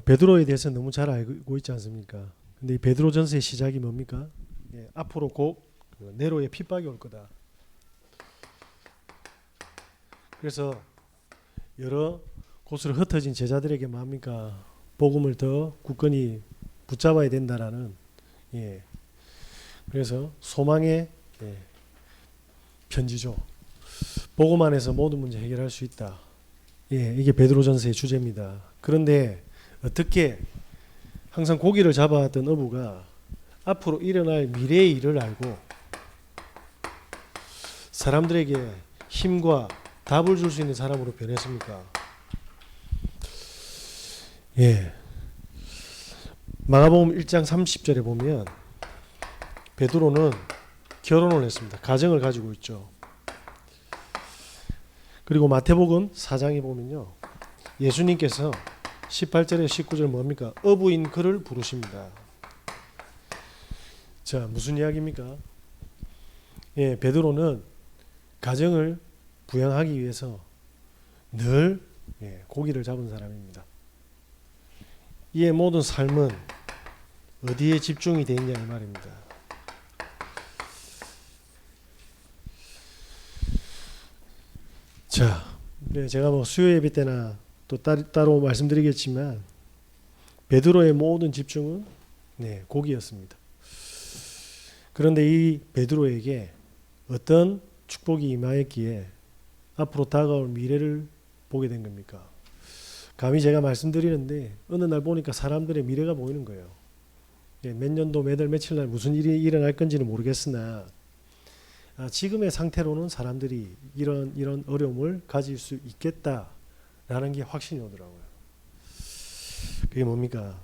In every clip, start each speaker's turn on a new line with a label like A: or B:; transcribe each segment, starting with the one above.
A: 베드로에 대해서 너무 잘 알고 있지 않습니까? 근데 이 베드로전서의 시작이 뭡니까? 앞으로 곧 네로의 핍박이 올 거다. 그래서 여러 곳으로 흩어진 제자들에게 뭡니까? 복음을 더 굳건히 붙잡아야 된다라는 그래서 소망의 편지죠. 복음 안에서 모든 문제 해결할 수 있다. 이게 베드로전서의 주제입니다. 그런데 어떻게 항상 고기를 잡아왔던 어부가 앞으로 일어날 미래의 일을 알고 사람들에게 힘과 답을 줄 수 있는 사람으로 변했습니까? 마가복음 1장 30절에 보면 베드로는 결혼을 했습니다. 가정을 가지고 있죠. 그리고 마태복음 4장에 보면요. 예수님께서 18절에 19절 뭡니까? 어부인 그를 부르십니다. 자, 무슨 이야기입니까? 베드로는 가정을 부양하기 위해서 늘 고기를 잡은 사람입니다. 이의 모든 삶은 어디에 집중이 되어 있냐 이 말입니다. 자, 제가 수요 예배 때나 또 따로 말씀드리겠지만 베드로의 모든 집중은 고기였습니다. 그런데 이 베드로에게 어떤 축복이 임하였기에 앞으로 다가올 미래를 보게 된 겁니까? 감히 제가 말씀드리는데 어느 날 보니까 사람들의 미래가 보이는 거예요. 몇 년도 몇 월 며칠 날 무슨 일이 일어날 건지는 모르겠으나 지금의 상태로는 사람들이 이런 어려움을 가질 수 있겠다라는 게 확신이 오더라고요. 그게 뭡니까?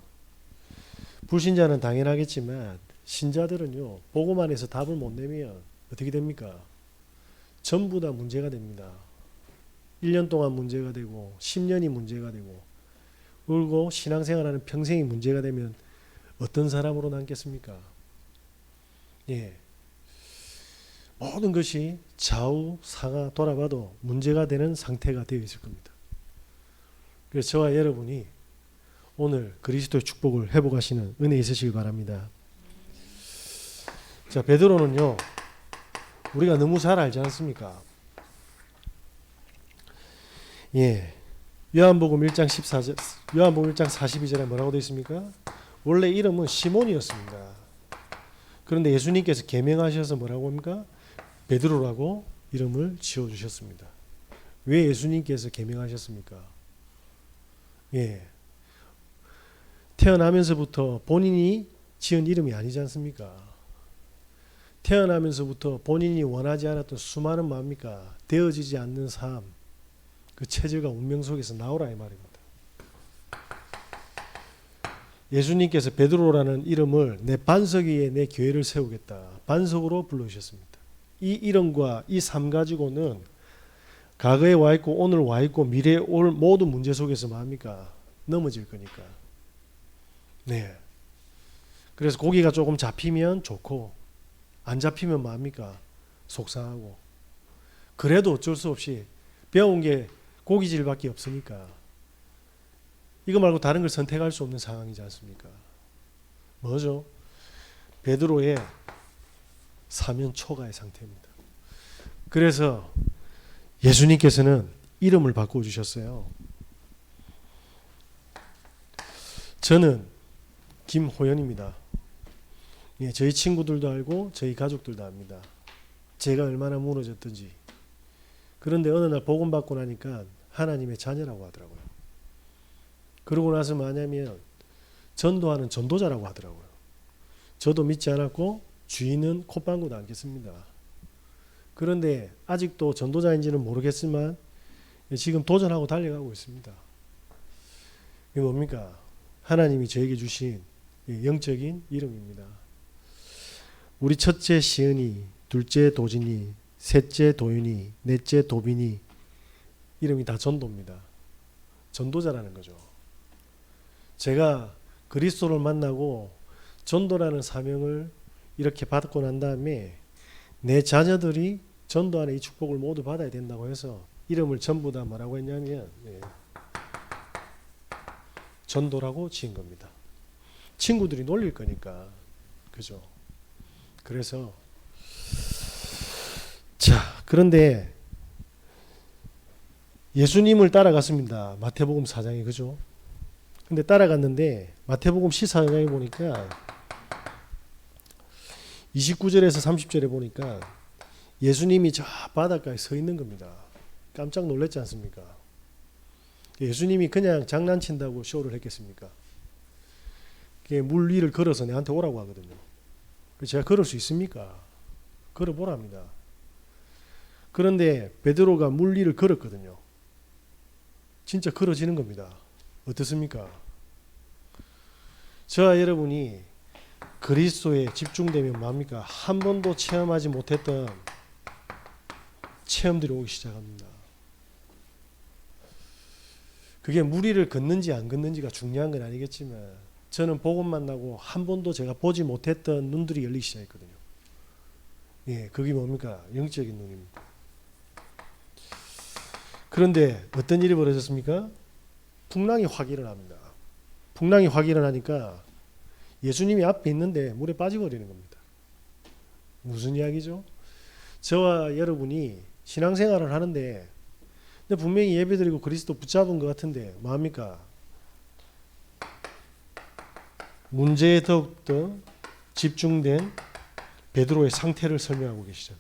A: 불신자는 당연하겠지만 신자들은요, 복음 안에서 답을 못 내면 어떻게 됩니까? 전부 다 문제가 됩니다. 1년 동안 문제가 되고 10년이 문제가 되고 그리고 신앙생활하는 평생이 문제가 되면 어떤 사람으로 남겠습니까? 모든 것이 좌우 상하 돌아봐도 문제가 되는 상태가 되어 있을 겁니다. 그래서 저와 여러분이 오늘 그리스도의 축복을 회복하시는 은혜 있으시길 바랍니다. 자, 베드로는요, 우리가 너무 잘 알지 않습니까? 요한복음 1장 14절, 요한복음 1장 42절에 뭐라고 되어 있습니까? 원래 이름은 시몬이었습니다. 그런데 예수님께서 계명하셔서 뭐라고 합니까? 베드로라고 이름을 지어주셨습니다. 왜 예수님께서 계명하셨습니까? 태어나면서부터 본인이 지은 이름이 아니지 않습니까? 태어나면서부터 본인이 원하지 않았던 수많은 뭡니까? 되어지지 않는 삶, 그 체질과 운명 속에서 나오라 이 말입니다. 예수님께서 베드로라는 이름을 내 반석 위에 내 교회를 세우겠다. 반석으로 불러주셨습니다. 이 이름과 이 삶 가지고는 과거에 와 있고 오늘 와 있고 미래에 올 모든 문제 속에서 뭡니까? 넘어질 거니까. 그래서 고기가 조금 잡히면 좋고 안 잡히면 뭡니까? 속상하고. 그래도 어쩔 수 없이 배운 게 고기질밖에 없으니까 이거 말고 다른 걸 선택할 수 없는 상황이지 않습니까? 뭐죠? 베드로의 사면 초가의 상태입니다. 그래서 예수님께서는 이름을 바꿔주셨어요. 저는 김호연입니다. 저희 친구들도 알고 저희 가족들도 압니다. 제가 얼마나 무너졌던지. 그런데 어느 날 복음 받고 나니까 하나님의 자녀라고 하더라고요. 그러고 나서 뭐냐면 전도하는 전도자라고 하더라고요. 저도 믿지 않았고 주인은 콧방구도 않겠습니다. 그런데 아직도 전도자인지는 모르겠지만 지금 도전하고 달려가고 있습니다. 이게 뭡니까? 하나님이 저에게 주신 영적인 이름입니다. 우리 첫째 시은이, 둘째 도진이, 셋째 도윤이, 넷째 도빈이 이름이 다 전도입니다. 전도자라는 거죠. 제가 그리스도를 만나고 전도라는 사명을 이렇게 받고 난 다음에 내 자녀들이 전도 안에 이 축복을 모두 받아야 된다고 해서 이름을 전부 다 뭐라고 했냐면 전도라고 지은 겁니다. 친구들이 놀릴 거니까. 그죠? 그래서 자, 그런데 예수님을 따라갔습니다. 마태복음 4장에. 그죠? 근데 따라갔는데 마태복음 14장에 보니까 29절에서 30절에 보니까 예수님이 저 바닷가에 서 있는 겁니다. 깜짝 놀랐지 않습니까? 예수님이 그냥 장난친다고 쇼를 했겠습니까? 물 위를 걸어서 내한테 오라고 하거든요. 제가 걸을 수 있습니까? 걸어보랍니다. 그런데 베드로가 물 위를 걸었거든요. 진짜 걸어지는 겁니다. 어떻습니까? 저와 여러분이 그리스도에 집중되면 뭡니까? 한 번도 체험하지 못했던 체험들이 오기 시작합니다. 그게 물 위를 걷는지 안 걷는지가 중요한 건 아니겠지만 저는 복음 만나고 한 번도 제가 보지 못했던 눈들이 열리기 시작했거든요. 예, 그게 뭡니까? 영적인 눈입니다. 그런데 어떤 일이 벌어졌습니까? 풍랑이 확 일어납니다. 풍랑이 확 일어나니까 예수님이 앞에 있는데 물에 빠져버리는 겁니다. 무슨 이야기죠? 저와 여러분이 신앙생활을 하는데 근데 분명히 예배드리고 그리스도 붙잡은 것 같은데 뭐합니까? 문제에 더욱더 집중된 베드로의 상태를 설명하고 계시죠.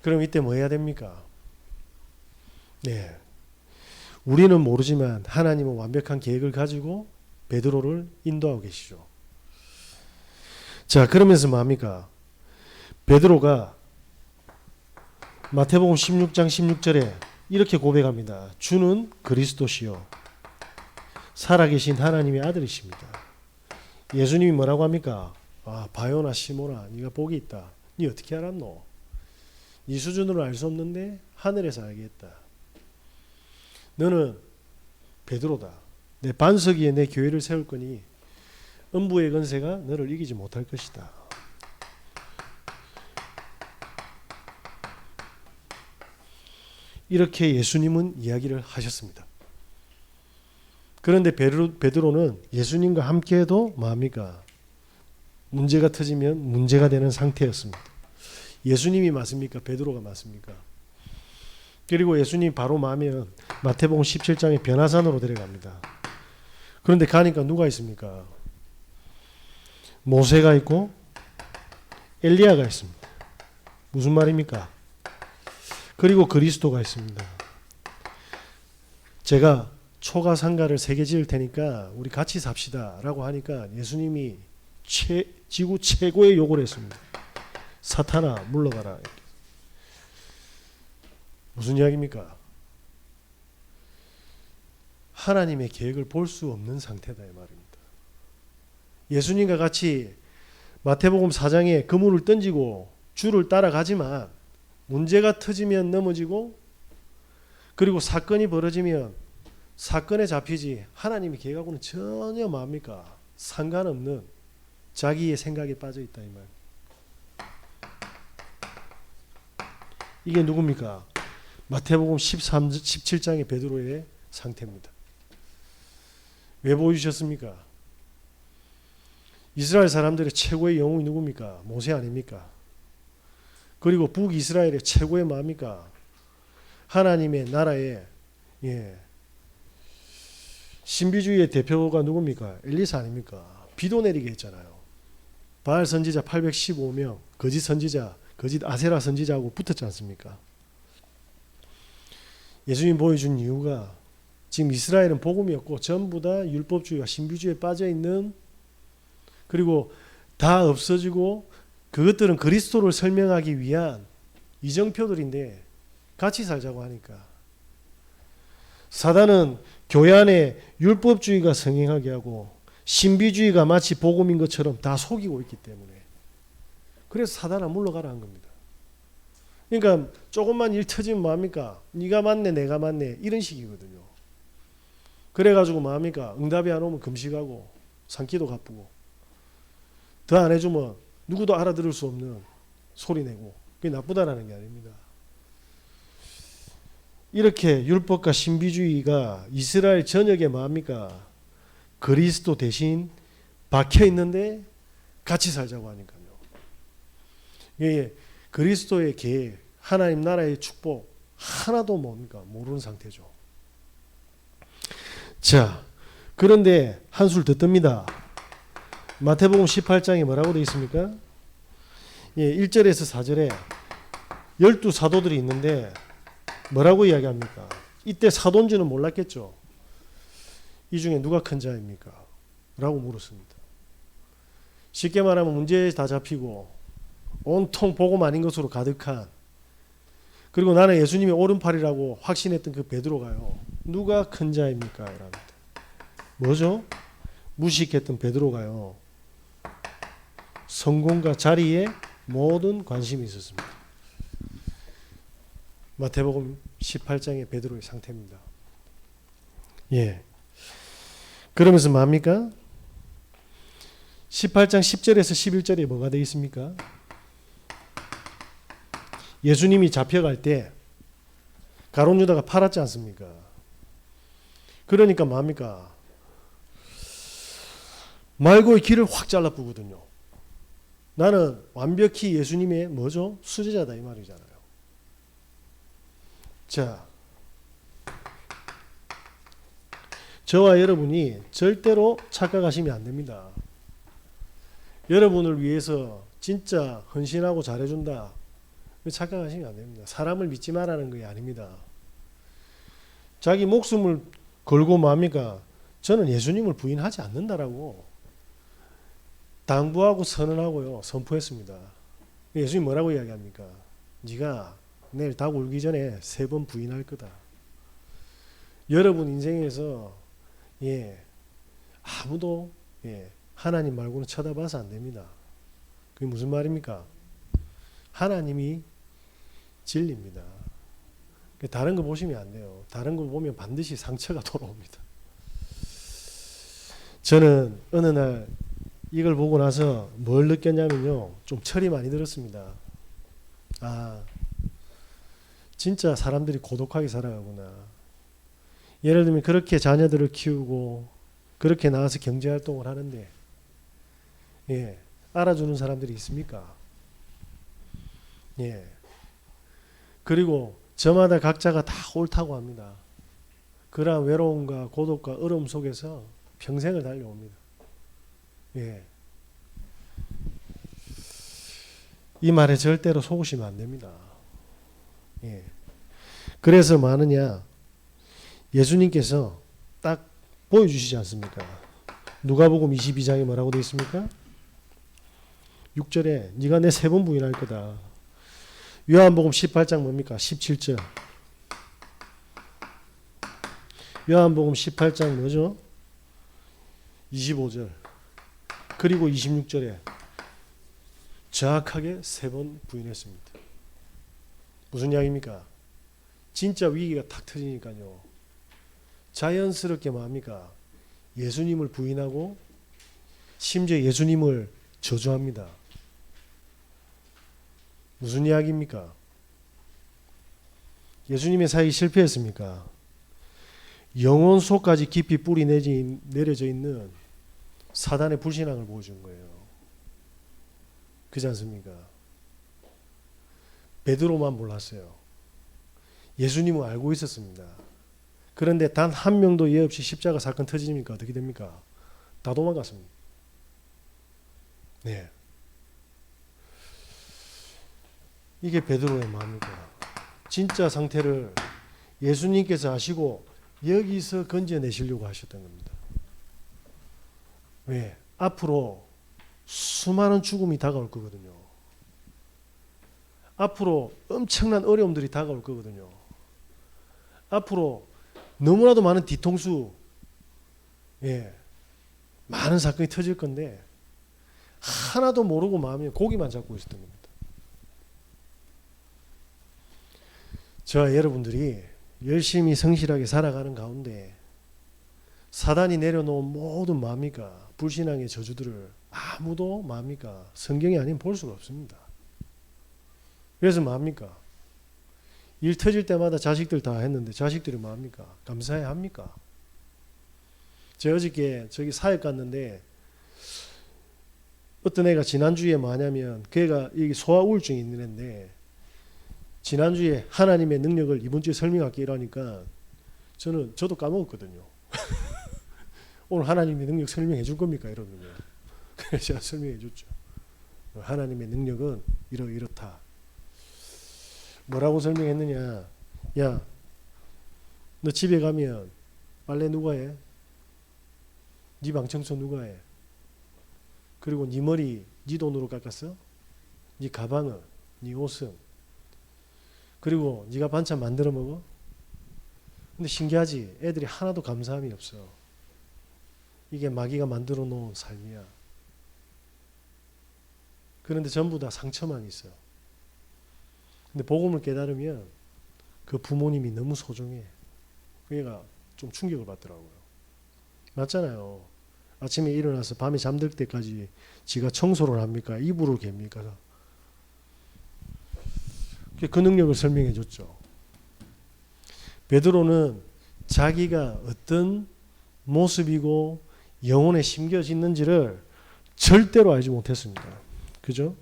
A: 그럼 이때 뭐 해야 됩니까? 네, 우리는 모르지만 하나님은 완벽한 계획을 가지고 베드로를 인도하고 계시죠. 자, 그러면서 뭐합니까? 베드로가 마태복음 16장 16절에 이렇게 고백합니다. 주는 그리스도시요 살아계신 하나님의 아들이십니다. 예수님이 뭐라고 합니까? 아, 바요나 시모나 네가 복이 있다. 네 어떻게 알았노? 이 수준으로 알 수 없는데 하늘에서 알겠다. 너는 베드로다. 내 반석 위에 내 교회를 세울 거니 음부의 권세가 너를 이기지 못할 것이다. 이렇게 예수님은 이야기를 하셨습니다. 그런데 베드로는 예수님과 함께해도 뭐합니까? 문제가 터지면 문제가 되는 상태였습니다. 예수님이 맞습니까? 베드로가 맞습니까? 그리고 예수님 바로 마면 마태복음 17장에 변화산으로 데려갑니다. 그런데 가니까 누가 있습니까? 모세가 있고 엘리야가 있습니다. 무슨 말입니까? 그리고 그리스도가 있습니다. 제가 초가 상가를 3개 지을 테니까 우리 같이 삽시다 라고 하니까 예수님이 지구 최고의 욕을 했습니다. 사탄아 물러가라. 무슨 이야기입니까? 하나님의 계획을 볼 수 없는 상태다 이 말입니다. 예수님과 같이 마태복음 4장에 그물을 던지고 줄을 따라가지만 문제가 터지면 넘어지고 그리고 사건이 벌어지면 사건에 잡히지 하나님의 계획하고는 전혀 뭡니까? 상관없는 자기의 생각에 빠져있다 이 말. 이게 누굽니까? 마태복음 17장의 베드로의 상태입니다. 왜 보여주셨습니까? 이스라엘 사람들의 최고의 영웅이 누굽니까? 모세 아닙니까? 그리고 북이스라엘의 최고의 뭡니까? 하나님의 나라의 신비주의의 대표가 누굽니까? 엘리사 아닙니까? 비도 내리게 했잖아요. 바알 선지자 815명, 거짓 선지자, 거짓 아세라 선지자하고 붙었지 않습니까? 예수님 보여준 이유가 지금 이스라엘은 복음이 없고 전부 다 율법주의와 신비주의에 빠져있는 그리고 다 없어지고 그것들은 그리스도를 설명하기 위한 이정표들인데 같이 살자고 하니까 사단은 교회 안에 율법주의가 성행하게 하고 신비주의가 마치 복음인 것처럼 다 속이고 있기 때문에 그래서 사단아 물러가라 한 겁니다. 그러니까 조금만 일 터지면 뭐합니까? 네가 맞네 내가 맞네 이런 식이거든요. 그래가지고 뭐합니까? 응답이 안 오면 금식하고 산기도 갚고 더 안 해주면 누구도 알아들을 수 없는 소리 내고 그게 나쁘다라는 게 아닙니다. 이렇게 율법과 신비주의가 이스라엘 전역에 뭡니까? 그리스도 대신 박혀 있는데 같이 살자고 하니까요. 예, 그리스도의 계획, 하나님 나라의 축복 하나도 뭡니까? 모르는 상태죠. 자, 그런데 한술 더 뜹니다. 마태복음 18장에 뭐라고 되어 있습니까? 예, 1절에서 4절에 12사도들이 있는데 뭐라고 이야기합니까? 이때 사도인지는 몰랐겠죠. 이 중에 누가 큰 자입니까? 라고 물었습니다. 쉽게 말하면 문제에 다 잡히고 온통 복음 아닌 것으로 가득한, 그리고 나는 예수님이 오른팔이라고 확신했던 그 베드로가요, 누가 큰 자입니까? 이랍니다. 뭐죠? 무식했던 베드로가요, 성공과 자리에 모든 관심이 있었습니다. 마태복음 18장의 베드로의 상태입니다. 예. 그러면서 뭡니까? 18장 10절에서 11절에 뭐가 되어 있습니까? 예수님이 잡혀갈 때 가룟 유다가 팔았지 않습니까? 그러니까 뭡니까? 말고의 길을 확 잘라부거든요. 나는 완벽히 예수님의 뭐죠? 수제자다 이 말이잖아요. 자, 저와 여러분이 절대로 착각하시면 안 됩니다. 여러분을 위해서 진짜 헌신하고 잘해준다, 착각하시면 안 됩니다. 사람을 믿지 말라는 게 아닙니다. 자기 목숨을 걸고 뭡니까? 저는 예수님을 부인하지 않는다라고 당부하고 선언하고요, 선포했습니다. 예수님 뭐라고 이야기합니까? 네가 내일 닭 울기 전에 3번 부인할 거다. 여러분 인생에서 아무도 하나님 말고는 쳐다봐서 안 됩니다. 그게 무슨 말입니까? 하나님이 진리입니다. 다른 거 보시면 안 돼요. 다른 거 보면 반드시 상처가 돌아옵니다. 저는 어느 날 이걸 보고 나서 뭘 느꼈냐면요, 좀 철이 많이 들었습니다. 아, 진짜 사람들이 고독하게 살아가구나. 예를 들면 그렇게 자녀들을 키우고 그렇게 나와서 경제활동을 하는데 알아주는 사람들이 있습니까? 그리고 저마다 각자가 다 옳다고 합니다. 그러한 외로움과 고독과 어려움 속에서 평생을 달려옵니다. 이 말에 절대로 속으시면 안 됩니다. 그래서 뭐하느냐, 예수님께서 딱 보여주시지 않습니까? 누가복음 22장에 뭐라고 되어 있습니까? 6절에 네가 내 3번 부인할 거다. 요한복음 18장 뭡니까? 17절. 요한복음 18장 뭐죠? 25절. 그리고 26절에 정확하게 3번 부인했습니다. 무슨 이야기입니까? 진짜 위기가 탁 터지니까요, 자연스럽게 뭡니까? 예수님을 부인하고 심지어 예수님을 저주합니다. 무슨 이야기입니까? 예수님의 사역이 실패했습니까? 영혼 속까지 깊이 뿌리 내려져 있는 사단의 불신앙을 보여준 거예요. 그렇지 않습니까? 베드로만 몰랐어요. 예수님은 알고 있었습니다. 그런데 단 한 명도 예 없이 십자가 사건 터지니까 어떻게 됩니까? 다 도망갔습니다. 이게 베드로의 마음입니다. 진짜 상태를 예수님께서 아시고 여기서 건져내시려고 하셨던 겁니다. 왜? 앞으로 수많은 죽음이 다가올 거거든요. 앞으로 엄청난 어려움들이 다가올 거거든요. 앞으로 너무나도 많은 뒤통수, 많은 사건이 터질 건데 하나도 모르고 마음에 고기만 잡고 있었던 겁니다. 저와 여러분들이 열심히 성실하게 살아가는 가운데 사단이 내려놓은 모든 뭡니까? 불신앙의 저주들을 아무도 뭡니까? 성경이 아니면 볼 수가 없습니다. 그래서 뭡니까? 일 터질 때마다 자식들 다 했는데 자식들이 뭐합니까? 감사해야 합니까? 제가 어저께 저기 사역 갔는데 어떤 애가 지난주에 뭐냐면 걔가 이 소아 우울증이 있는 애인데 지난주에 하나님의 능력을 이번 주에 설명할게 이러니까 저도 까먹었거든요. 오늘 하나님의 능력 설명해 줄 겁니까? 이러는데 그래서 제가 설명해 줬죠. 하나님의 능력은 이렇다. 뭐라고 설명했느냐? 야, 너 집에 가면 빨래 누가 해? 네 방 청소 누가 해? 그리고 네 머리 네 돈으로 깎았어? 네 가방은? 네 옷은? 그리고 네가 반찬 만들어 먹어? 근데 신기하지? 애들이 하나도 감사함이 없어. 이게 마귀가 만들어 놓은 삶이야. 그런데 전부 다 상처만 있어. 근데 복음을 깨달으면 그 부모님이 너무 소중해. 그 애가 좀 충격을 받더라고요. 맞잖아요. 아침에 일어나서 밤에 잠들 때까지 지가 청소를 합니까? 이불을 갭니까? 그 능력을 설명해 줬죠. 베드로는 자기가 어떤 모습이고 영혼에 심겨졌는지를 절대로 알지 못했습니다. 그죠?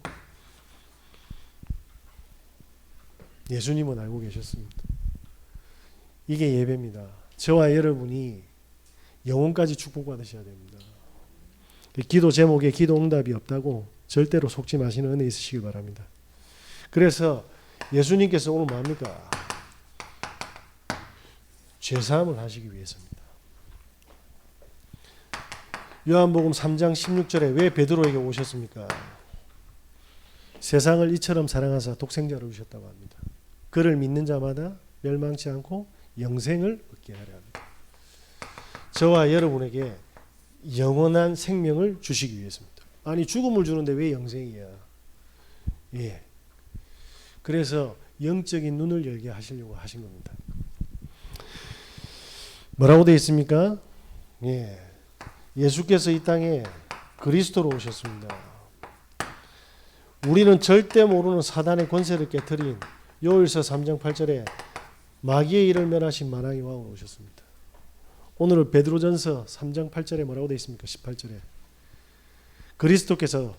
A: 예수님은 알고 계셨습니다. 이게 예배입니다. 저와 여러분이 영혼까지 축복받으셔야 됩니다. 기도 제목에 기도 응답이 없다고 절대로 속지 마시는 은혜 있으시길 바랍니다. 그래서 예수님께서 오늘 뭐합니까? 죄사함을 하시기 위해서입니다. 요한복음 3장 16절에 왜 베드로에게 오셨습니까? 세상을 이처럼 사랑하사 독생자를 주셨다고 합니다. 그를 믿는 자마다 멸망치 않고 영생을 얻게 하려 합니다. 저와 여러분에게 영원한 생명을 주시기 위해서입니다. 아니 죽음을 주는데 왜 영생이야? 예. 그래서 영적인 눈을 열게 하시려고 하신 겁니다. 뭐라고 되어 있습니까? 예. 예수께서 이 땅에 그리스도로 오셨습니다. 우리는 절대 모르는 사단의 권세를 깨뜨린 요일서 3장 8절에 마귀의 일을 멸하신 만왕의 왕으로 오셨습니다. 오늘 베드로전서 3장 8절에 뭐라고 되어 있습니까? 18절에 그리스도께서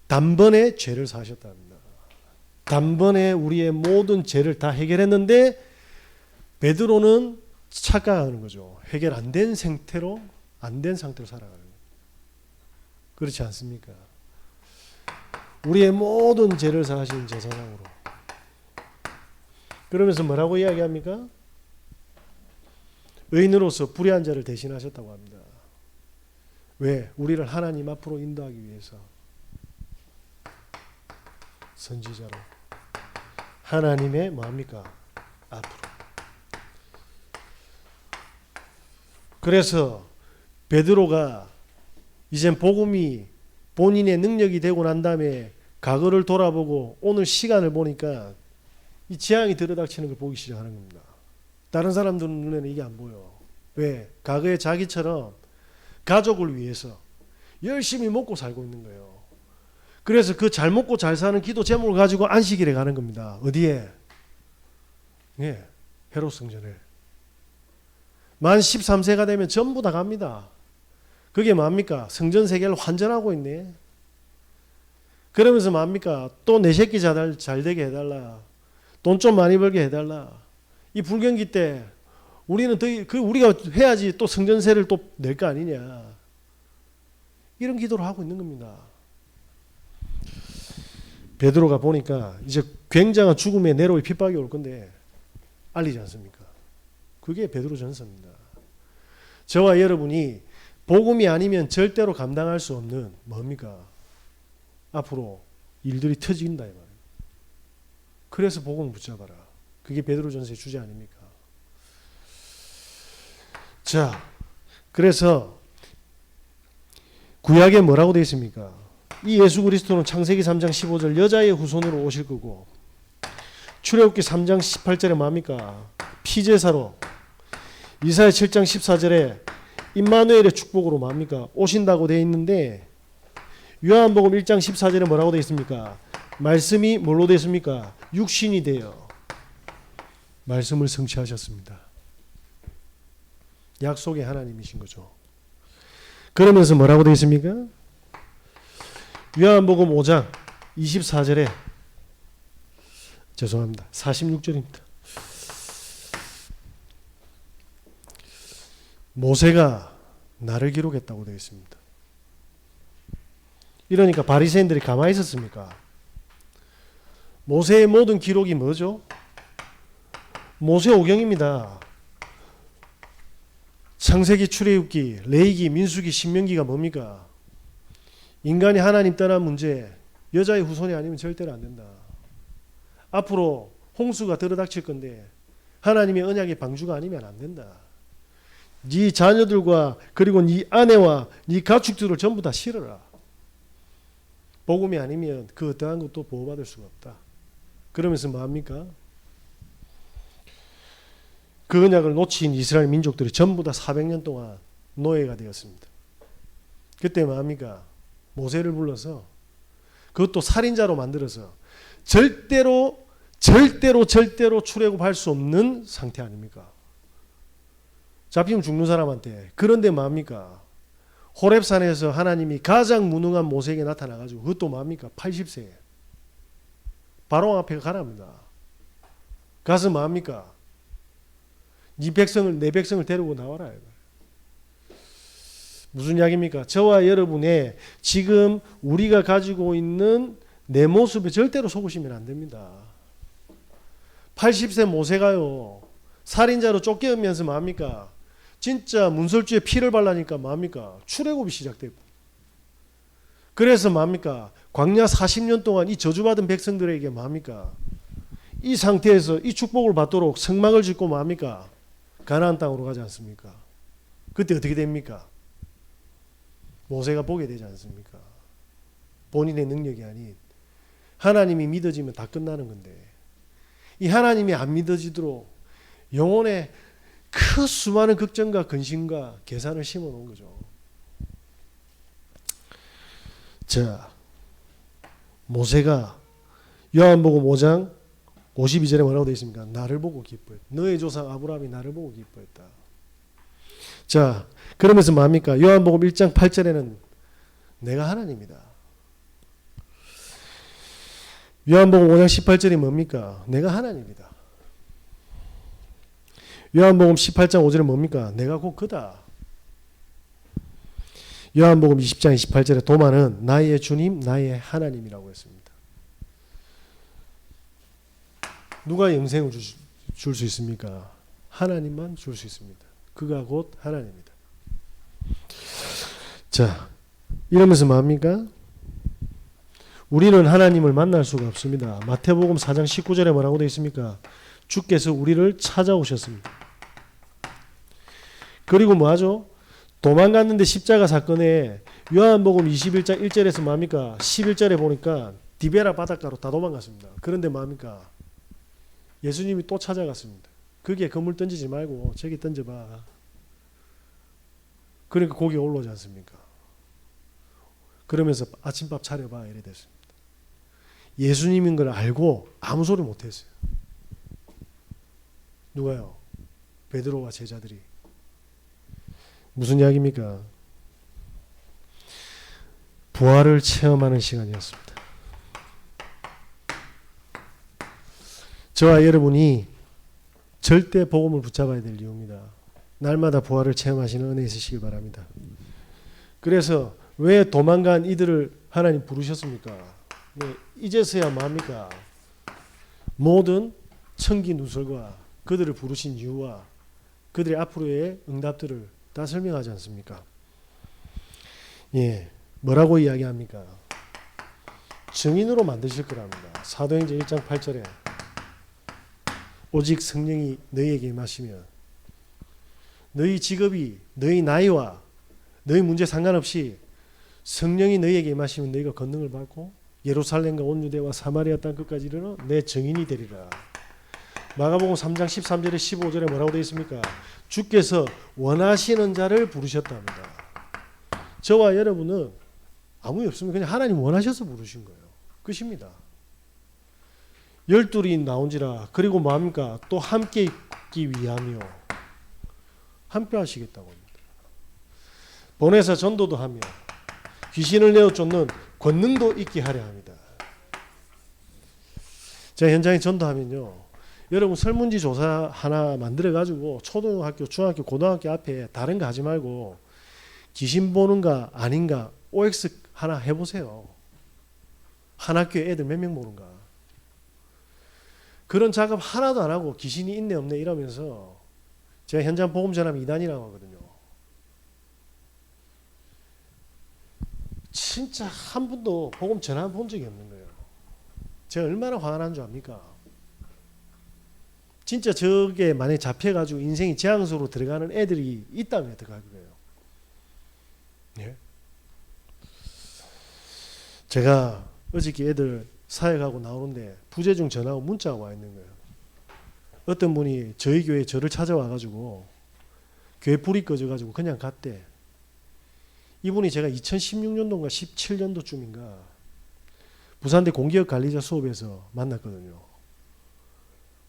A: 단번에 죄를 사하셨답니다. 단번에 우리의 모든 죄를 다 해결했는데 베드로는 착각하는 거죠. 해결 안 된 상태로 살아가는 거예요. 그렇지 않습니까? 우리의 모든 죄를 사하신 제사장으로. 그러면서 뭐라고 이야기합니까? 의인으로서 불의한 자를 대신하셨다고 합니다. 왜? 우리를 하나님 앞으로 인도하기 위해서. 선지자로. 하나님의 뭐합니까? 앞으로. 그래서 베드로가 이젠 복음이 본인의 능력이 되고 난 다음에 과거를 돌아보고 오늘 시간을 보니까 이 재앙이 들이닥치는 걸 보기 시작하는 겁니다. 다른 사람들 눈에는 이게 안 보여. 왜? 과거에 자기처럼 가족을 위해서 열심히 먹고 살고 있는 거예요. 그래서 그 잘 먹고 잘 사는 기도 제목을 가지고 안식일에 가는 겁니다. 어디에? 예, 헤롯 성전에. 만 13세가 되면 전부 다 갑니다. 그게 뭡니까? 성전 세계를 환전하고 있네. 그러면서 뭡니까? 또 내 새끼 잘 되게 해달라. 돈 좀 많이 벌게 해달라. 이 불경기 때 우리는 우리가 해야지 또 성전세를 또 낼 거 아니냐. 이런 기도를 하고 있는 겁니다. 베드로가 보니까 이제 굉장한 죽음의 네로의 핍박이 올 건데 알리지 않습니까? 그게 베드로 전서입니다. 저와 여러분이 복음이 아니면 절대로 감당할 수 없는 뭡니까? 앞으로 일들이 터진다 이 말이에요. 그래서 복음을 붙잡아라. 그게 베드로 전서의 주제 아닙니까? 자, 그래서 구약에 뭐라고 되어 있습니까? 이 예수 그리스도는 창세기 3장 15절 여자의 후손으로 오실 거고 출애굽기 3장 18절에 뭡니까? 피제사로 이사야 7장 14절에 임마누엘의 축복으로 뭡니까? 오신다고 되어 있는데 요한복음 1장 14절에 뭐라고 되어 있습니까? 말씀이 뭘로 되어 있습니까? 육신이 되어 말씀을 성취하셨습니다. 약속의 하나님이신 거죠. 그러면서 뭐라고 되어 있습니까? 요한복음 5장 24절에 죄송합니다. 46절입니다. 모세가 나를 기록했다고 되어 있습니다. 이러니까 바리새인들이 가만히 있었습니까? 모세의 모든 기록이 뭐죠? 모세오경입니다. 창세기, 출애굽기, 레위기, 민수기, 신명기가 뭡니까? 인간이 하나님 떠난 문제, 여자의 후손이 아니면 절대로 안 된다. 앞으로 홍수가 들어닥칠 건데 하나님의 언약의 방주가 아니면 안 된다. 네 자녀들과 그리고 네 아내와 네 가축들을 전부 다 실어라. 복음이 아니면 그 어떠한 것도 보호받을 수가 없다. 그러면서 뭐합니까? 그 언약을 놓친 이스라엘 민족들이 전부 다 400년 동안 노예가 되었습니다. 그때 뭐합니까? 모세를 불러서 그것도 살인자로 만들어서 절대로 출애굽할 수 없는 상태 아닙니까? 잡히면 죽는 사람한테. 그런데 뭐합니까? 호렙산에서 하나님이 가장 무능한 모세에게 나타나가지고 그것도 뭐합니까? 80세에 바로 앞에 가랍니다. 가서 뭐합니까? 내 백성을 데리고 나와라. 무슨 이야기입니까? 저와 여러분의 지금 우리가 가지고 있는 내 모습에 절대로 속으시면 안 됩니다. 80세 모세가요, 살인자로 쫓겨오면서 뭐합니까? 진짜 문설주에 피를 발라니까 뭐합니까? 출애굽이 시작되고. 그래서 뭐합니까? 광야 40년 동안 이 저주받은 백성들에게 뭐합니까? 이 상태에서 이 축복을 받도록 성막을 짓고 뭐합니까? 가나안 땅으로 가지 않습니까? 그때 어떻게 됩니까? 모세가 보게 되지 않습니까? 본인의 능력이 아닌 하나님이 믿어지면 다 끝나는 건데 이 하나님이 안 믿어지도록 영혼에 그 수많은 걱정과 근심과 계산을 심어 놓은 거죠. 자, 모세가 요한복음 5장 52절에 뭐라고 되어 있습니까? 나를 보고 기뻐했다. 너의 조상 아브라함이 나를 보고 기뻐했다. 자, 그러면서 뭐합니까? 요한복음 1장 8절에는 내가 하나님이다. 요한복음 5장 18절이 뭡니까? 내가 하나님이다. 요한복음 18장 5절은 뭡니까? 내가 곧 그다. 요한복음 20장 28절에 도마는 나의 주님, 나의 하나님이라고 했습니다. 누가 영생을 줄 수 있습니까? 하나님만 줄 수 있습니다. 그가 곧 하나님입니다. 자, 이러면서 뭐합니까? 우리는 하나님을 만날 수가 없습니다. 마태복음 4장 19절에 뭐라고 되어 있습니까? 주께서 우리를 찾아오셨습니다. 그리고 뭐하죠? 도망갔는데 십자가 사건에 요한복음 21장 1절에서 뭐합니까? 11절에 보니까 디베라 바닷가로 다 도망갔습니다. 그런데 뭐합니까? 예수님이 또 찾아갔습니다. 거기에 그물 던지지 말고 저기 던져봐. 그러니까 거기에 올라오지 않습니까? 그러면서 아침밥 차려봐 이래 됐습니다. 예수님인 걸 알고 아무 소리 못했어요. 누가요? 베드로와 제자들이. 무슨 이야기입니까? 부활을 체험하는 시간이었습니다. 저와 여러분이 절대 복음을 붙잡아야 될 이유입니다. 날마다 부활을 체험하시는 은혜 있으시길 바랍니다. 그래서 왜 도망간 이들을 하나님 부르셨습니까? 네, 이제서야 뭐합니까? 모든 청기 누설과 그들을 부르신 이유와 그들의 앞으로의 응답들을 다 설명하지 않습니까? 뭐라고 이야기합니까? 증인으로 만드실 거랍니다. 사도행전 1장 8절에 오직 성령이 너희에게 임하시면 너희 직업이 너희 나이와 너희 문제 상관없이 성령이 너희에게 임하시면 너희가 권능을 받고 예루살렘과 온 유대와 사마리아 땅 끝까지 이르러 내 증인이 되리라. 마가복음 3장 13절에 15절에 뭐라고 되어 있습니까? 주께서 원하시는 자를 부르셨답니다. 저와 여러분은 아무 일 없습니다. 그냥 하나님 원하셔서 부르신 거예요. 끝입니다. 열둘이 나온지라 그리고 뭐합니까? 또 함께 있기 위하며 함께 하시겠다고 합니다. 보내서 전도도 하며 귀신을 내어 쫓는 권능도 있게 하려 합니다. 제가 현장에 전도하면요, 여러분 설문지 조사 하나 만들어 가지고 초등학교, 중학교, 고등학교 앞에 다른 거 하지 말고 귀신 보는가 아닌가 OX 하나 해보세요. 한 학교에 애들 몇 명 보는가. 그런 작업 하나도 안 하고 귀신이 있네 없네 이러면서 제가 현장 복음 전하면 이단이라고 하거든요. 진짜 한 번도 복음 전화 본 적이 없는 거예요. 제가 얼마나 화가 난 줄 압니까? 진짜 저게 만약에 잡혀가지고 인생이 재앙소로 들어가는 애들이 있다면 어떡할 거예요? 예? 제가 어저께 애들 사역하고 나오는데 부재중 전화하고 문자가 와 있는 거예요. 어떤 분이 저희 교회에 저를 찾아와가지고 교회 불이 꺼져가지고 그냥 갔대. 이분이 제가 2016년도인가 17년도쯤인가 부산대 공기업 관리자 수업에서 만났거든요.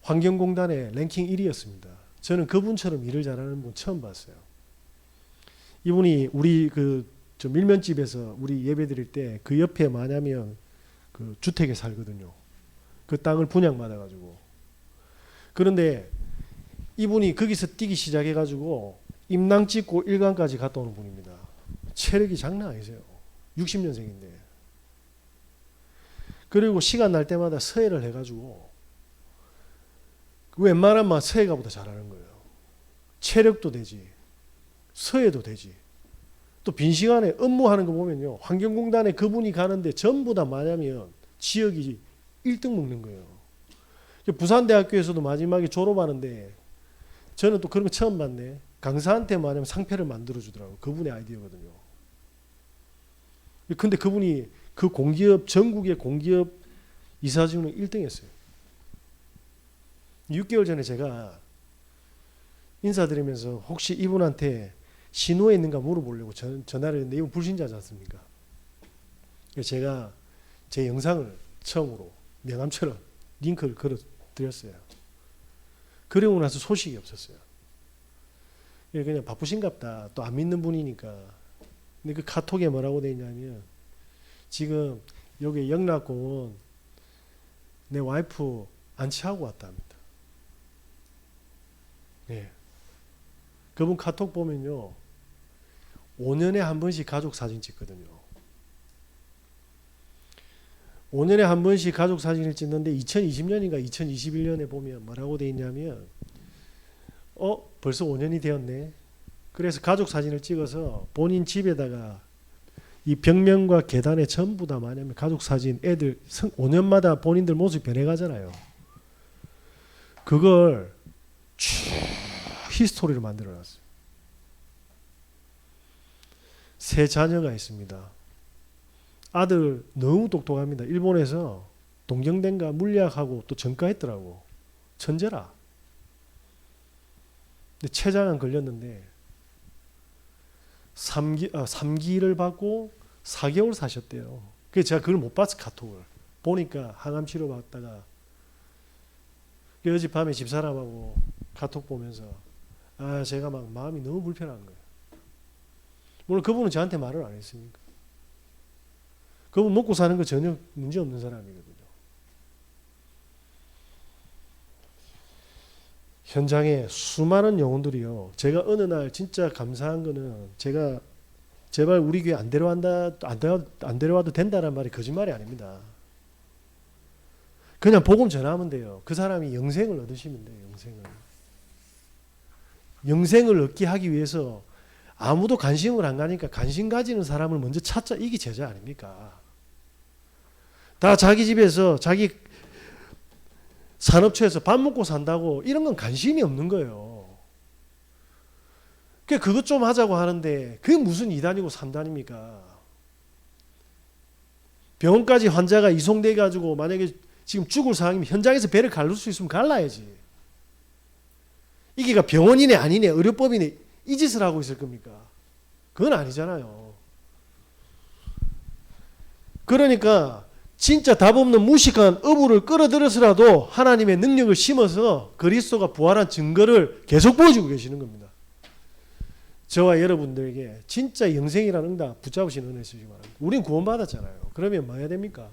A: 환경공단의 랭킹 1위였습니다. 저는 그분처럼 일을 잘하는 분 처음 봤어요. 이분이 우리 저 밀면집에서 우리 예배 드릴 때 그 옆에 뭐냐면 그 주택에 살거든요. 그 땅을 분양받아가지고. 그런데 이분이 거기서 뛰기 시작해가지고 임랑 찍고 일강까지 갔다 오는 분입니다. 체력이 장난 아니세요. 60년생인데. 그리고 시간 날 때마다 서예를 해가지고 웬만하면 서예가보다 잘하는 거예요. 체력도 되지, 서예도 되지. 또 빈 시간에 업무하는 거 보면요, 환경공단에 그분이 가는데 전부 다 뭐냐면 지역이 1등 먹는 거예요. 부산대학교에서도 마지막에 졸업하는데 저는 또 그런 거 처음 봤네. 강사한테 뭐냐면 상패를 만들어 주더라고요. 그분의 아이디어거든요. 근데 그분이 그 공기업, 전국의 공기업 이사직으로 1등 했어요. 6개월 전에 제가 인사드리면서 혹시 이분한테 신호에 있는가 물어보려고 전화를 했는데 이분 불신자지 않습니까? 제가 제 영상을 처음으로 명함처럼 링크를 걸어드렸어요. 그러고 나서 소식이 없었어요. 그냥 바쁘신갑다. 또 안 믿는 분이니까. 근데 그 카톡에 뭐라고 돼 있냐면 지금 여기 영락공원 내 와이프 안치하고 왔답니다. 네. 그분 카톡 보면요, 5년에 한 번씩 가족 사진 찍거든요. 5년에 한 번씩 가족 사진을 찍는데 2020년인가 2021년에 보면 뭐라고 돼 있냐면 벌써 5년이 되었네. 그래서 가족 사진을 찍어서 본인 집에다가 이 벽면과 계단에 전부 다 뭐냐면 가족 사진, 애들 5년마다 본인들 모습이 변해가잖아요. 그걸 쭉 히스토리를 만들어놨어요. 세 자녀가 있습니다. 아들 너무 똑똑합니다. 일본에서 동경대인가 물리학하고 또 전과했더라고. 천재라. 근데 췌장암 걸렸는데 3기를 받고 4개월 사셨대요. 그래서 제가 그걸 못 봤어, 카톡을. 보니까 항암 치료 받다가 어젯밤에 집사람하고 카톡 보면서 제가 막 마음이 너무 불편한 거예요. 물론 그분은 저한테 말을 안 했으니까. 그분 먹고 사는 거 전혀 문제 없는 사람이거든요. 현장에 수많은 영혼들이요. 제가 어느 날 진짜 감사한 거는 제가 제발 우리 교회 안 데려와도 된다는 말이 거짓말이 아닙니다. 그냥 복음 전하면 돼요. 그 사람이 영생을 얻으시면 돼요. 영생을 얻게 하기 위해서 아무도 관심을 안 가니까 관심 가지는 사람을 먼저 찾자. 이게 제자 아닙니까? 다 자기 집에서 자기 산업체에서 밥 먹고 산다고 이런 건 관심이 없는 거예요. 그것 좀 하자고 하는데 그게 무슨 이단이고 삼단입니까? 병원까지 환자가 이송돼 가지고 만약에 지금 죽을 상황이면 현장에서 배를 갈를 수 있으면 갈라야지. 이게가 병원이네 아니네 의료법이네 이 짓을 하고 있을 겁니까? 그건 아니잖아요. 그러니까 진짜 답 없는 무식한 어부를 끌어들여서라도 하나님의 능력을 심어서 그리스도가 부활한 증거를 계속 보여주고 계시는 겁니다. 저와 여러분들에게 진짜 영생이라는 응답 붙잡으시는 은혜 주시기 바랍니다. 우린 구원받았잖아요. 그러면 뭐 해야 됩니까?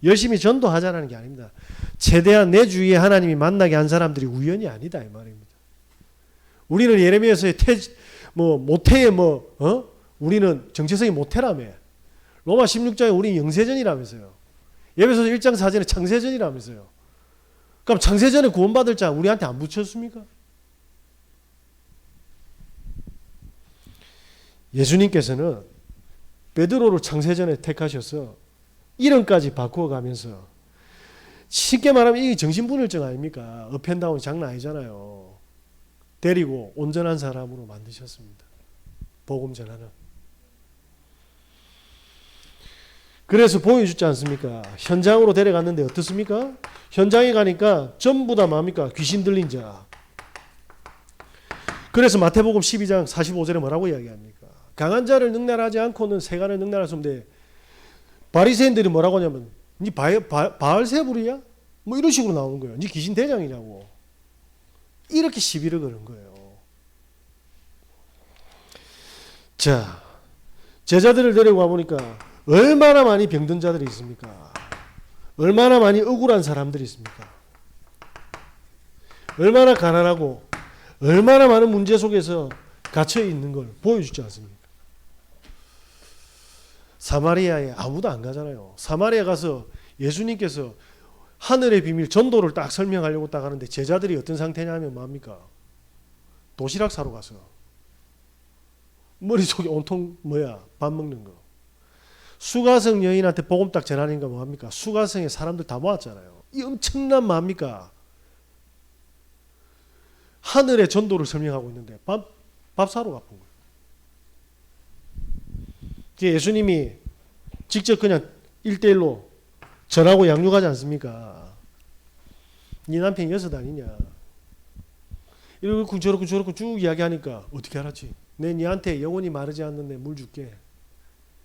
A: 열심히 전도하자는 게 아닙니다. 최대한 내 주위에 하나님이 만나게 한 사람들이 우연이 아니다 이 말입니다. 우리는 예레미야서의 모태의 우리는 정체성이 모태라며. 로마 16장에 우리는 영세전이라면서요. 에베소서 1장 4절에 창세전이라면서요. 그럼 창세전에 구원받을 자 우리한테 안 붙였습니까? 예수님께서는 베드로를 창세전에 택하셔서 이름까지 바꾸어가면서 쉽게 말하면 이게 정신분열증 아닙니까? 업앤다운 장난 아니잖아요. 데리고 온전한 사람으로 만드셨습니다. 복음 전하는. 그래서 보여주지 않습니까? 현장으로 데려갔는데 어떻습니까? 현장에 가니까 전부 다 뭡니까? 귀신 들린 자. 그래서 마태복음 12장 45절에 뭐라고 이야기합니까? 강한 자를 능멸하지 않고는 세간을 능멸할 수 없는데 바리새인들이 뭐라고 하냐면 니 바알세불이야? 뭐 이런 식으로 나오는 거예요. 니 귀신 대장이냐고. 이렇게 시비를 거는 거예요. 자, 제자들을 데리고 가보니까 얼마나 많이 병든 자들이 있습니까? 얼마나 많이 억울한 사람들이 있습니까? 얼마나 가난하고 얼마나 많은 문제 속에서 갇혀 있는 걸 보여주지 않습니까? 사마리아에 아무도 안 가잖아요. 사마리아 가서 예수님께서 하늘의 비밀 전도를 딱 설명하려고 딱 하는데 제자들이 어떤 상태냐면 뭡니까? 도시락 사러 가서 머릿속에 온통 밥 먹는 거. 수가성 여인한테 복음 딱 전하니까 뭐합니까? 수가성에 사람들 다 모았잖아요. 이 엄청난 뭡니까? 하늘의 전도를 설명하고 있는데 밥 사러 가본 거예요. 예수님이 직접 그냥 1대1로 전하고 양육하지 않습니까? 네 남편이 6 아니냐? 이렇게 저렇게 쭉 이야기하니까 어떻게 알았지? 내 니한테 영원히 마르지 않는데 물 줄게.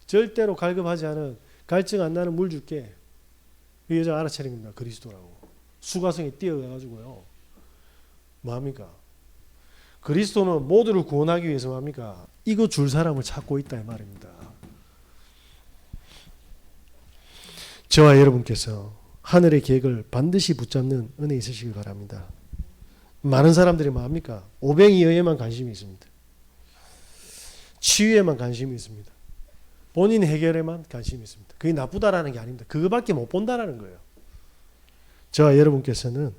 A: 절대로 갈급하지 않은 갈증 안 나는 물 줄게. 그 여자가 알아차린 겁니다. 그리스도라고. 수가성에 뛰어가가지고요. 뭐합니까? 그리스도는 모두를 구원하기 위해서 뭐합니까? 이거 줄 사람을 찾고 있다 이 말입니다. 저와 여러분께서 하늘의 계획을 반드시 붙잡는 은혜 있으시길 바랍니다. 많은 사람들이 뭐합니까? 오병이어에만 관심이 있습니다. 치유에만 관심이 있습니다. 본인 해결에만 관심이 있습니다. 그게 나쁘다라는 게 아닙니다. 그거밖에 못 본다라는 거예요. 저와 여러분께서는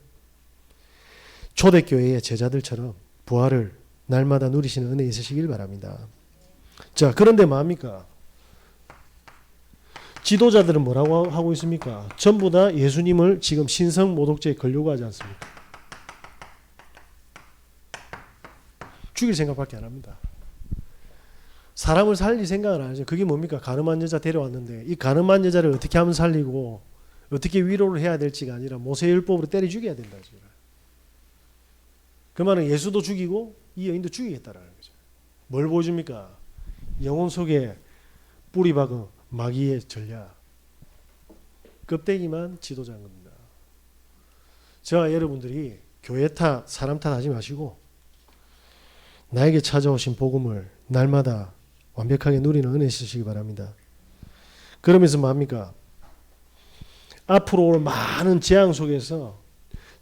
A: 초대교회의 제자들처럼 부활을 날마다 누리시는 은혜 있으시길 바랍니다. 자, 그런데 뭐합니까? 지도자들은 뭐라고 하고 있습니까? 전부 다 예수님을 지금 신성 모독죄에 걸려고 하지 않습니까? 죽일 생각밖에 안 합니다. 사람을 살릴 생각을 안 하죠. 그게 뭡니까? 가늠한 여자 데려왔는데 이 가늠한 여자를 어떻게 하면 살리고 어떻게 위로를 해야 될지가 아니라 모세율법으로 때려 죽여야 된다. 그 말은 예수도 죽이고 이 여인도 죽이겠다라는 거죠. 뭘 보여줍니까? 영혼 속에 뿌리 박은 마귀의 전략. 껍데기만 지도자인 겁니다. 저와 여러분들이 교회 탓, 사람 탓 하지 마시고 나에게 찾아오신 복음을 날마다 완벽하게 누리는 은혜 있으시기 바랍니다. 그러면서 뭐합니까? 앞으로 올 많은 재앙 속에서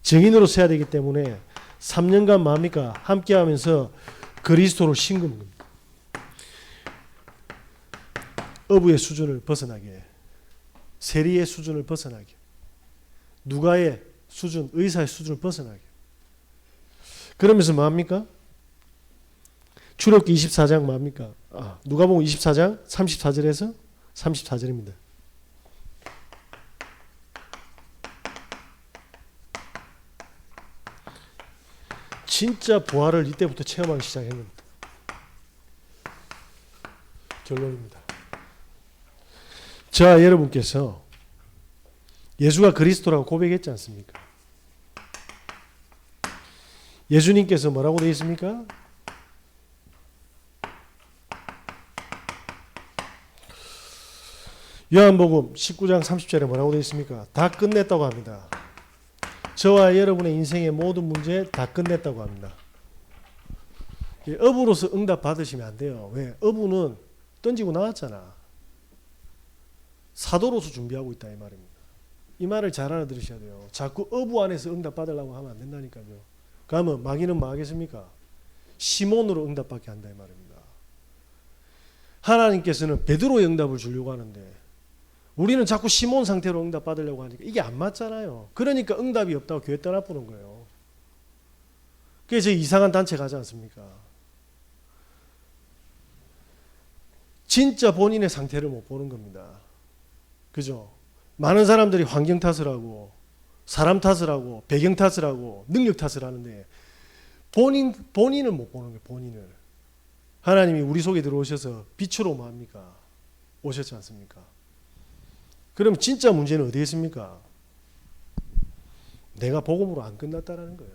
A: 증인으로 서야 되기 때문에 3년간 뭐합니까? 함께하면서 그리스도를 심는 겁니다. 어부의 수준을 벗어나게, 세리의 수준을 벗어나게, 누가의 수준, 의사의 수준을 벗어나게. 그러면서 뭐합니까? 출애굽기 24장 뭐합니까? 누가복음 24장 34절에서 34절입니다. 진짜 부활을 이때부터 체험하기 시작했는데 결론입니다. 저와 여러분께서 예수가 그리스도라고 고백했지 않습니까? 예수님께서 뭐라고 되어 있습니까? 요한복음 19장 30절에 뭐라고 되어 있습니까? 다 끝냈다고 합니다. 저와 여러분의 인생의 모든 문제 다 끝냈다고 합니다. 어부로서 응답 받으시면 안 돼요. 왜? 어부는 던지고 나왔잖아. 사도로서 준비하고 있다 이 말입니다. 이 말을 잘 알아들으셔야 돼요. 자꾸 어부 안에서 응답 받으려고 하면 안 된다니까요. 그러면 마귀는 뭐 하겠습니까? 시몬으로 응답받게 한다 이 말입니다. 하나님께서는 베드로의 응답을 주려고 하는데 우리는 자꾸 시몬 상태로 응답 받으려고 하니까 이게 안 맞잖아요. 그러니까 응답이 없다고 교회 떠나보는 거예요. 그래서 이상한 단체 가지 않습니까? 진짜 본인의 상태를 못 보는 겁니다. 그죠? 많은 사람들이 환경 탓을 하고 사람 탓을 하고 배경 탓을 하고 능력 탓을 하는데 본인을 못 보는 거예요. 본인을. 하나님이 우리 속에 들어오셔서 빛으로 뭐 합니까? 오셨지 않습니까? 그럼 진짜 문제는 어디에 있습니까? 내가 복음으로 안 끝났다라는 거예요.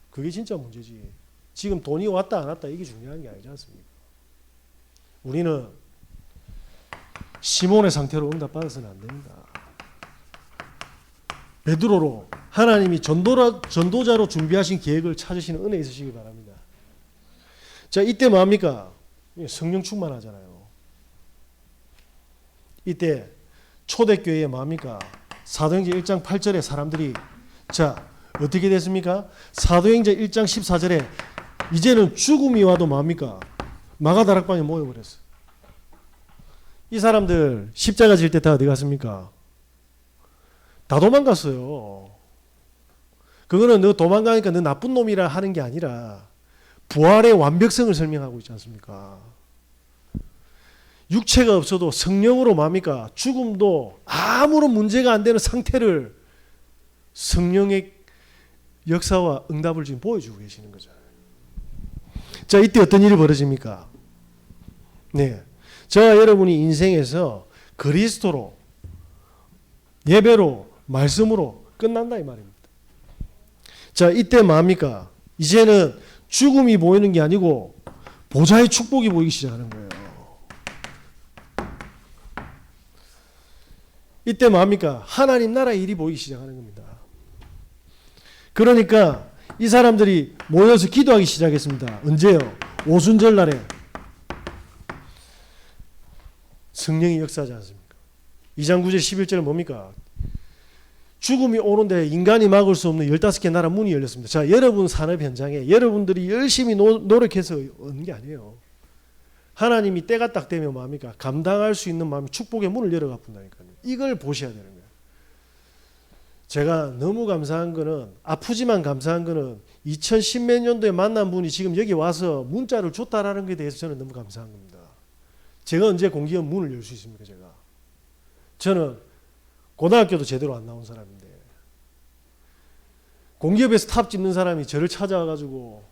A: 그게 진짜 문제지. 지금 돈이 왔다 안 왔다 이게 중요한 게 아니지 않습니까? 우리는 시몬의 상태로 응답받아서는 안 됩니다. 베드로로 하나님이 전도자로 준비하신 계획을 찾으시는 은혜 있으시기 바랍니다. 자, 이때 뭐합니까? 성령 충만하잖아요. 이때 초대교회에 뭐합니까? 사도행전 1장 8절에 사람들이 자 어떻게 됐습니까? 사도행전 1장 14절에 이제는 죽음이 와도 뭐합니까? 마가다락방에 모여버렸어요. 이 사람들 십자가 질 때 다 어디 갔습니까? 다 도망갔어요. 그거는 너 도망가니까 너 나쁜 놈이라 하는 게 아니라 부활의 완벽성을 설명하고 있지 않습니까? 육체가 없어도 성령으로 뭡니까? 죽음도 아무런 문제가 안 되는 상태를 성령의 역사와 응답을 지금 보여주고 계시는 거죠. 자, 이때 어떤 일이 벌어집니까? 네. 저와 여러분이 인생에서 그리스도로, 예배로, 말씀으로 끝난다 이 말입니다. 자, 이때 뭡니까? 이제는 죽음이 보이는 게 아니고 보좌의 축복이 보이기 시작하는 거예요. 이때 뭡니까? 하나님 나라의 일이 보이기 시작하는 겁니다. 그러니까 이 사람들이 모여서 기도하기 시작했습니다. 언제요? 오순절 날에 성령이 역사하지 않습니까? 2장 9절 11절은 뭡니까? 죽음이 오는데 인간이 막을 수 없는 15개 나라 문이 열렸습니다. 자, 여러분 산업 현장에 여러분들이 열심히 노력해서 얻는 게 아니에요. 하나님이 때가 딱 되면 뭡니까? 감당할 수 있는 마음이 축복의 문을 열어가 본다니까요. 이걸 보셔야 되는 거예요. 제가 너무 감사한 거는 아프지만 감사한 거는 2010몇 년도에 만난 분이 지금 여기 와서 문자를 줬다라는 것에 대해서 저는 너무 감사한 겁니다. 제가 언제 공기업 문을 열 수 있습니까? 제가. 저는 고등학교도 제대로 안 나온 사람인데 공기업에서 탑 찍는 사람이 저를 찾아와가지고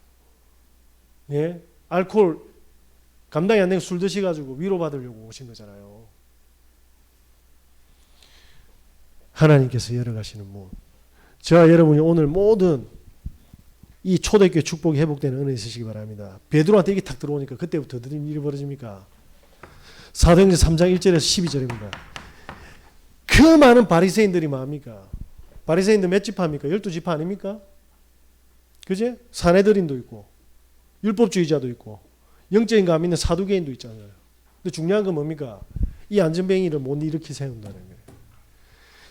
A: 예? 알코올 감당이 안 되는 술 드셔가지고 위로받으려고 오신 거잖아요. 하나님께서 열어가시는 문. 저와 여러분이 오늘 모든 이 초대교회 축복이 회복되는 은혜 있으시기 바랍니다. 베드로한테 이게 탁 들어오니까 그때부터 어떤 일이 벌어집니까? 사도행전 3장 1절에서 12절입니다. 그 많은 바리새인들이 뭐합니까? 바리새인들 몇 지파입니까? 12지파 아닙니까? 그제? 사내들인도 있고 율법주의자도 있고 영적인 감 있는 사두개인도 있잖아요. 근데 중요한 건 뭡니까? 이 안전뱅이를 못 일으키 세운다는 거예요.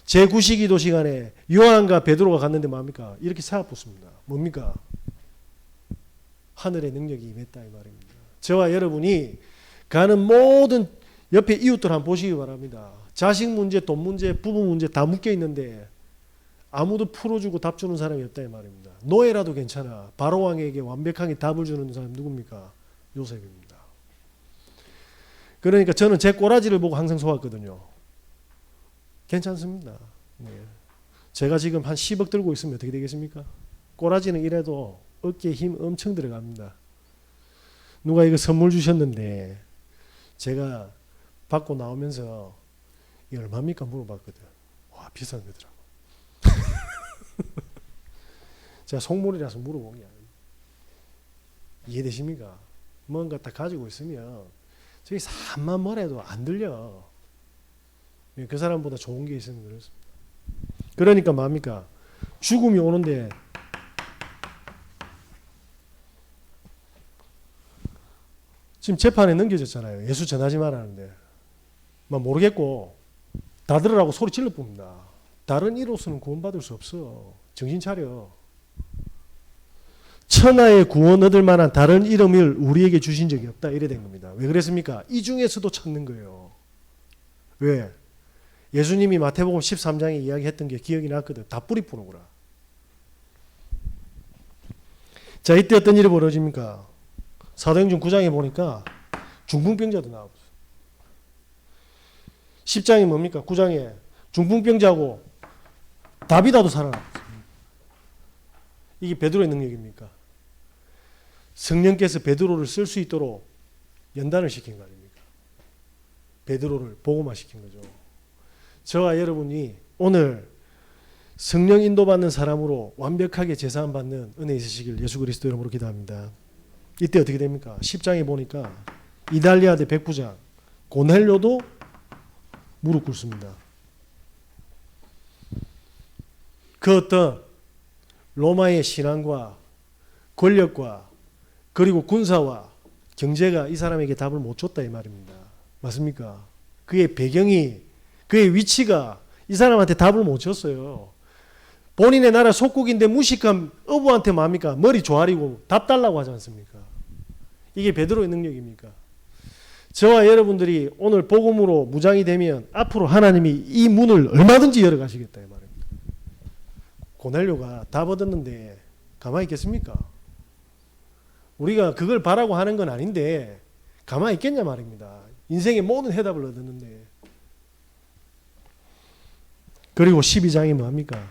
A: 제9시기도 시간에 요한과 베드로가 갔는데 뭡니까? 이렇게 세워 붙습니다. 뭡니까? 하늘의 능력이 임했다 이 말입니다. 저와 여러분이 가는 모든 옆에 이웃들 한번 보시기 바랍니다. 자식 문제, 돈 문제, 부부 문제 다 묶여 있는데 아무도 풀어주고 답 주는 사람이 없다 이 말입니다. 노예라도 괜찮아. 바로왕에게 완벽하게 답을 주는 사람이 누굽니까? 요셉입니다. 그러니까 저는 제 꼬라지를 보고 항상 속았거든요. 괜찮습니다. 네. 제가 지금 한 10억 들고 있으면 어떻게 되겠습니까? 꼬라지는 이래도 어깨에 힘 엄청 들어갑니다. 누가 이거 선물 주셨는데 제가 받고 나오면서 이 얼마입니까 물어봤거든. 와, 비싼 거더라고. 제가 속물이라서 물어본 게 아니에요. 이해되십니까? 뭔가 딱 가지고 있으면 저기 산만 뭐래도 안 들려. 그 사람보다 좋은 게 있으면 그렇습니다. 그러니까 뭡니까? 죽음이 오는데 지금 재판에 넘겨졌잖아요. 예수 전하지 말라는데 막 모르겠고 다 들으라고 소리 질러 봅니다. 다른 이로서는 구원받을 수 없어. 정신 차려. 천하의 구원 얻을 만한 다른 이름을 우리에게 주신 적이 없다. 이래 된 겁니다. 왜 그랬습니까? 이 중에서도 찾는 거예요. 왜? 예수님이 마태복음 13장에 이야기했던 게 기억이 났거든. 다 뿌리 푸는구나. 자, 이때 어떤 일이 벌어집니까? 사도행전 9장에 보니까 중풍병자도 나오고 10장이 뭡니까? 9장에 중풍병자하고 다비다도 살아났어요. 이게 베드로의 능력입니까? 성령께서 베드로를 쓸 수 있도록 연단을 시킨 거 아닙니까? 베드로를 복음화 시킨 거죠. 저와 여러분이 오늘 성령 인도받는 사람으로 완벽하게 제사함 받는 은혜 있으시길 예수 그리스도 이름으로 기도합니다. 이때 어떻게 됩니까? 10장에 보니까 이달리아 대 백부장 고넬료도 무릎 꿇습니다. 그 어떤 로마의 신앙과 권력과 그리고 군사와 경제가 이 사람에게 답을 못 줬다 이 말입니다. 맞습니까? 그의 배경이 그의 위치가 이 사람한테 답을 못 줬어요. 본인의 나라 속국인데 무식한 어부한테 뭡니까? 머리 조아리고 답 달라고 하지 않습니까? 이게 베드로의 능력입니까? 저와 여러분들이 오늘 복음으로 무장이 되면 앞으로 하나님이 이 문을 얼마든지 열어가시겠다 이 말입니다. 고넬료가 답 얻었는데 가만히 있겠습니까? 우리가 그걸 바라고 하는 건 아닌데 가만히 있겠냐 말입니다. 인생의 모든 해답을 얻었는데. 그리고 12장이 뭐합니까?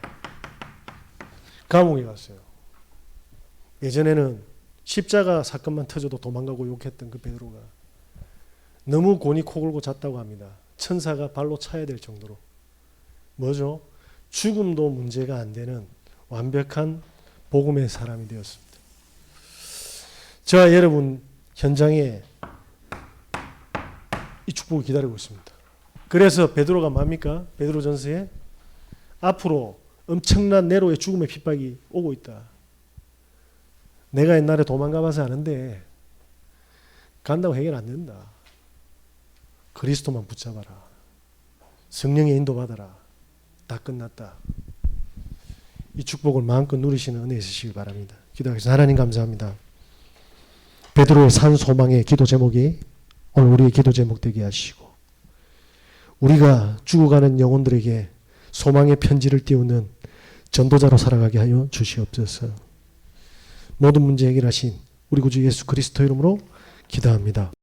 A: 감옥에 갔어요. 예전에는 십자가 사건만 터져도 도망가고 욕했던 그 베드로가 너무 곤히 코 골고 잤다고 합니다. 천사가 발로 차야 될 정도로. 뭐죠? 죽음도 문제가 안 되는 완벽한 복음의 사람이 되었습니다. 저와 여러분 현장에 이 축복을 기다리고 있습니다. 그래서 베드로가 뭡니까? 베드로전서에 앞으로 엄청난 네로의 죽음의 핍박이 오고 있다. 내가 옛날에 도망가봐서 아는데 간다고 해결 안 된다. 그리스도만 붙잡아라. 성령의 인도받아라. 다 끝났다. 이 축복을 마음껏 누리시는 은혜 있으시길 바랍니다. 기도하겠습니다. 하나님 감사합니다. 베드로의 산 소망의 기도 제목이 오늘 우리의 기도 제목 되게 하시고 우리가 죽어가는 영혼들에게 소망의 편지를 띄우는 전도자로 살아가게 하여 주시옵소서. 모든 문제 해결하신 우리 구주 예수 그리스도 이름으로 기도합니다.